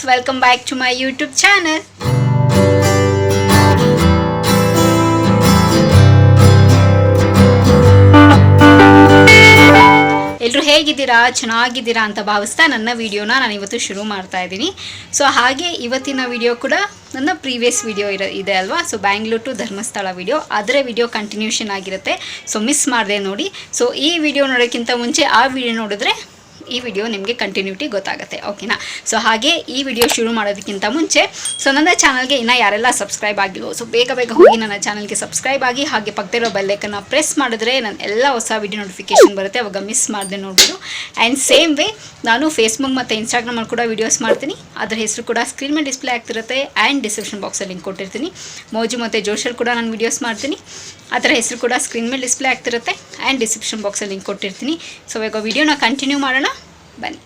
welcome back to my YouTube channel. ಎಲ್ಲರೂ ಹೇಗಿದ್ದೀರಾ, ಚೆನ್ನಾಗಿದ್ದೀರಾ ಅಂತ ಭಾವಿಸ್ತಾ ನನ್ನ ವಿಡಿಯೋನ ನಾನು ಇವತ್ತು ಶುರು ಮಾಡ್ತಾ ಇದ್ದೀನಿ. ಸೊ ಹಾಗೆ ಇವತ್ತಿನ ವಿಡಿಯೋ ಕೂಡ ನನ್ನ ಪ್ರೀವಿಯಸ್ ವಿಡಿಯೋ ಇದೆ ಅಲ್ವಾ, so Bangalore to Dharmasthala video, ಅದರ ವಿಡಿಯೋ ಕಂಟಿನ್ಯೂಷನ್ ಆಗಿರುತ್ತೆ. ಸೊ ಮಿಸ್ ಮಾಡಿದೆ ನೋಡಿ. ಸೊ ಈ ವಿಡಿಯೋ ನೋಡೋಕ್ಕಿಂತ ಮುಂಚೆ ಆ ವಿಡಿಯೋ ನೋಡಿದ್ರೆ ಈ ವಿಡಿಯೋ ನಿಮಗೆ ಕಂಟಿನ್ಯೂಟಿ ಗೊತ್ತಾಗುತ್ತೆ, ಓಕೆನಾ. ಸೊ ಹಾಗೆ ಈ ವಿಡಿಯೋ ಶುರು ಮಾಡೋದಕ್ಕಿಂತ ಮುಂಚೆ ಸೊ ನನ್ನ ಚಾನಲ್ಗೆ ಇನ್ನೂ ಯಾರೆಲ್ಲ ಸಬ್ಸ್ಕ್ರೈಬ್ ಆಗಿಲ್ವೋ ಸೊ ಬೇಗ ಹೋಗಿ ನನ್ನ ಚಾನಲ್ಗೆ ಸಬ್ಸ್ಕ್ರೈಬ್ ಆಗಿ, ಹಾಗೆ ಪಕ್ಕದಲ್ಲಿರೋ ಬೆಲ್ಲೈಕನ್ನ ಪ್ರೆಸ್ ಮಾಡಿದ್ರೆ ನನ್ನ ಎಲ್ಲ ಹೊಸ ವಿಡಿಯೋ ನೋಟಿಫಿಕೇಷನ್ ಬರುತ್ತೆ, ಅವಾಗ ಮಿಸ್ ಮಾಡದೆ ನೋಡ್ಬೋದು. ಆ್ಯಂಡ್ ಸೇಮ್ ವೇ ನಾನು ಫೇಸ್ಬುಕ್ ಮತ್ತು ಇನ್ಸ್ಟಾಗ್ರಾಮಲ್ಲಿ ಕೂಡ ವೀಡಿಯೋಸ್ ಮಾಡ್ತೀನಿ, ಅದರ ಹೆಸರು ಕೂಡ ಸ್ಕ್ರೀನ್ ಮೇಲೆ ಡಿಸ್ಪ್ಲೇ ಆಗ್ತಿರುತ್ತೆ. ಆ್ಯಂಡ್ ಡಿಸ್ಕ್ರಿಪ್ಷನ್ ಬಾಕ್ಸಲ್ಲಿ ಲಿಂಕ್ ಕೊಟ್ಟಿರ್ತೀನಿ. ಮೋಜು ಮತ್ತು ಜೋಶಲ್ಲಿ ಕೂಡ ನಾನು ವೀಡಿಯೋಸ್ ಮಾಡ್ತೀನಿ, ಅದರ ಹೆಸರು ಕೂಡ ಸ್ಕ್ರೀನ್ ಮೇಲೆ ಡಿಸ್ಪ್ಲೇ ಆಗ್ತಿರುತ್ತೆ. ಆ್ಯಂಡ್ ಡಿಸ್ಕ್ರಿಪ್ಷನ್ ಬಾಕ್ಸಲ್ಲಿ ಲಿಂಕ್ ಕೊಟ್ಟಿರ್ತೀನಿ. ಸೊ ಇವಾಗ ವಿಡಿಯೋನ ಕಂಟಿನ್ಯೂ ಮಾಡೋಣ, ಬನ್ನಿ.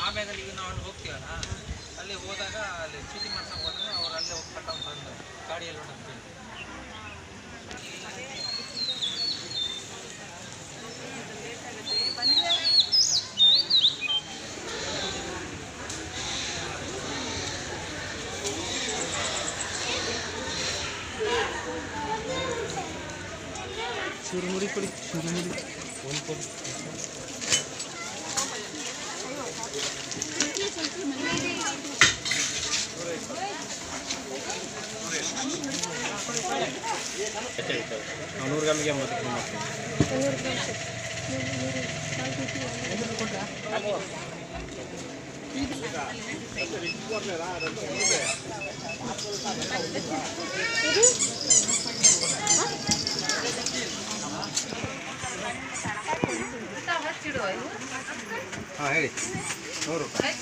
ಆ ಬ್ಯಾಗಲ್ಲಿ ಈಗ ನಾವು ಹೋಗ್ತೀವಲ್ಲ, ಅಲ್ಲಿ ಹೋದಾಗ ಅಲ್ಲಿ ಚೀಟಿ ಮಾಡ್ಸೋಕೆ ಹೋದಾಗ ಅವ್ರು ಅಲ್ಲೇ ಹೋಗಿ ಕಟ್ಟಾಗಿ ಬಂದು ಗಾಡಿಯಲ್ಲಿ ಹೊಡೋದು. ಚುರುಮುರಿ ಕೊಡಿ, ಚುರುಮುರಿ ಒಂದು ಕೊಡಿ. ನೂರು ಗ್ರಾಮಿಗೆ 80. ಹಾಂ ಹೇಳಿ, 100 ರೂಪಾಯಿ.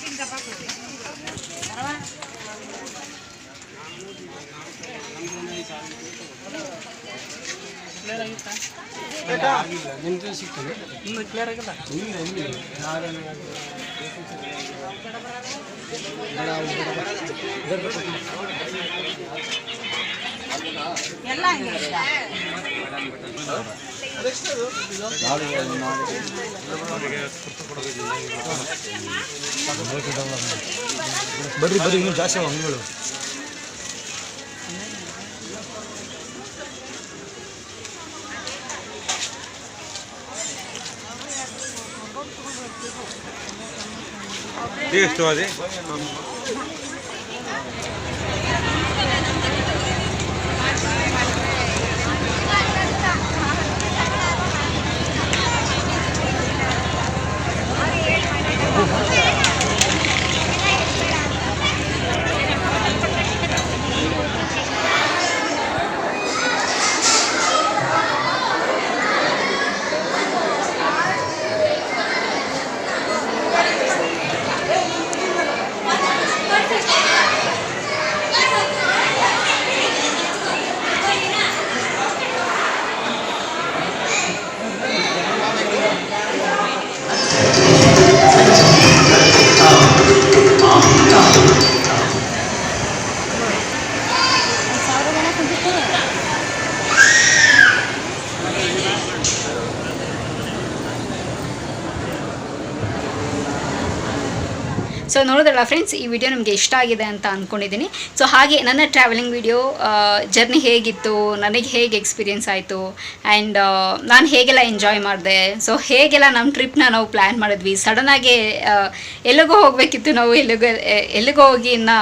ನಿಮ್ದು ಸಿಗ್ತದೆ, ನಿಮ್ದು ಕ್ಲಿಯರ್ ಆಗಿಲ್ಲ, ಬರ್ರಿ ಬರ್ರಿ, ಇನ್ನೂ ಜಾಸ್ತಿ ಹಂಗಳು. ಎಷ್ಟು ಅದೇ ಸೊ ನೋಡಿದ್ರಲ್ಲ ಫ್ರೆಂಡ್ಸ್, ಈ ವಿಡಿಯೋ ನಿಮಗೆ ಇಷ್ಟ ಆಗಿದೆ ಅಂತ ಅಂದ್ಕೊಂಡಿದ್ದೀನಿ. ಸೊ ಹಾಗೆ ನನ್ನ ಟ್ರಾವೆಲಿಂಗ್ ವಿಡಿಯೋ ಜರ್ನಿ ಹೇಗಿತ್ತು, ನನಗೆ ಹೇಗೆ ಎಕ್ಸ್ಪೀರಿಯೆನ್ಸ್ ಆಯಿತು, ಆ್ಯಂಡ್ ನಾನು ಹೇಗೆಲ್ಲ ಎಂಜಾಯ್ ಮಾಡಿದೆ, ಸೊ ಹೇಗೆಲ್ಲ ನಮ್ಮ ಟ್ರಿಪ್ನ ನಾವು ಪ್ಲ್ಯಾನ್ ಮಾಡಿದ್ವಿ. ಸಡನ್ನಾಗಿ ಎಲ್ಲಿಗೋ ಹೋಗಬೇಕಿತ್ತು, ನಾವು ಎಲ್ಲಿಗೋ ಹೋಗಿ ಇನ್ನು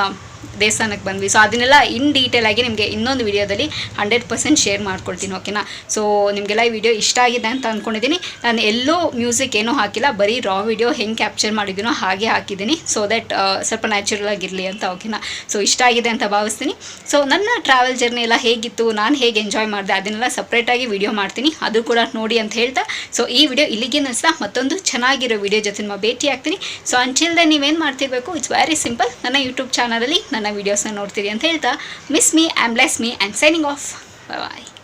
ದೇವಸ್ಥಾನಕ್ಕೆ ಬಂದ್ವಿ. ಸೊ ಅದನ್ನೆಲ್ಲ ಇನ್ ಡೀಟೇಲ್ ಆಗಿ ನಿಮಗೆ ಇನ್ನೊಂದು ವಿಡಿಯೋದಲ್ಲಿ 100% ಶೇರ್ ಮಾಡ್ಕೊಳ್ತೀನಿ, ಓಕೆನಾ. ಸೊ ನಿಮಗೆಲ್ಲ ಈ ವಿಡಿಯೋ ಇಷ್ಟ ಆಗಿದೆ ಅಂತ ಅಂದ್ಕೊಂಡಿದ್ದೀನಿ. ನಾನು ಎಲ್ಲೂ ಮ್ಯೂಸಿಕ್ ಏನೂ ಹಾಕಿಲ್ಲ, ಬರೀ ರಾ ವಿಡಿಯೋ ಹೆಂಗೆ ಕ್ಯಾಪ್ಚರ್ ಮಾಡಿದ್ದೀನೋ ಹಾಗೆ ಹಾಕಿದ್ದೀನಿ, ಸೊ ದಟ್ ಸ್ವಲ್ಪ ನ್ಯಾಚುರಲ್ ಆಗಿರಲಿ ಅಂತ, ಓಕೆನಾ. ಸೊ ಇಷ್ಟ ಆಗಿದೆ ಅಂತ ಭಾವಿಸ್ತೀನಿ. ಸೊ ನನ್ನ ಟ್ರಾವೆಲ್ ಜರ್ನಿ ಎಲ್ಲ ಹೇಗಿತ್ತು, ನಾನು ಹೇಗೆ ಎಂಜಾಯ್ ಮಾಡಿದೆ, ಅದನ್ನೆಲ್ಲ ಸಪ್ರೇಟಾಗಿ ವಿಡಿಯೋ ಮಾಡ್ತೀನಿ, ಅದು ಕೂಡ ನೋಡಿ ಅಂತ ಹೇಳ್ತಾ, ಸೊ ಈ ವಿಡಿಯೋ ಇಲ್ಲಿಗೆ ನಿಲ್ಲಿಸ್ತಾ ಮತ್ತೊಂದು ಚೆನ್ನಾಗಿರೋ ವಿಡಿಯೋ ಜೊತೆ ನಿಮ್ಮ ಭೇಟಿ ಆಗ್ತೀನಿ. ಸೊ ಅಂಟಿಲ್ ದೆನ್ ನೀವೇನು ಮಾಡ್ತಿರ್ಬೇಕು, ಇಟ್ಸ್ ವೆರಿ ಸಿಂಪಲ್, ನನ್ನ ಯೂಟ್ಯೂಬ್ ಚಾನಲಲ್ಲಿ ನನ್ನ ವೀಡಿಯೋಸ್ನ ನೋಡ್ತೀರಿ ಅಂತ ಹೇಳ್ತಾ, miss me, and bless me, and signing off. Bye.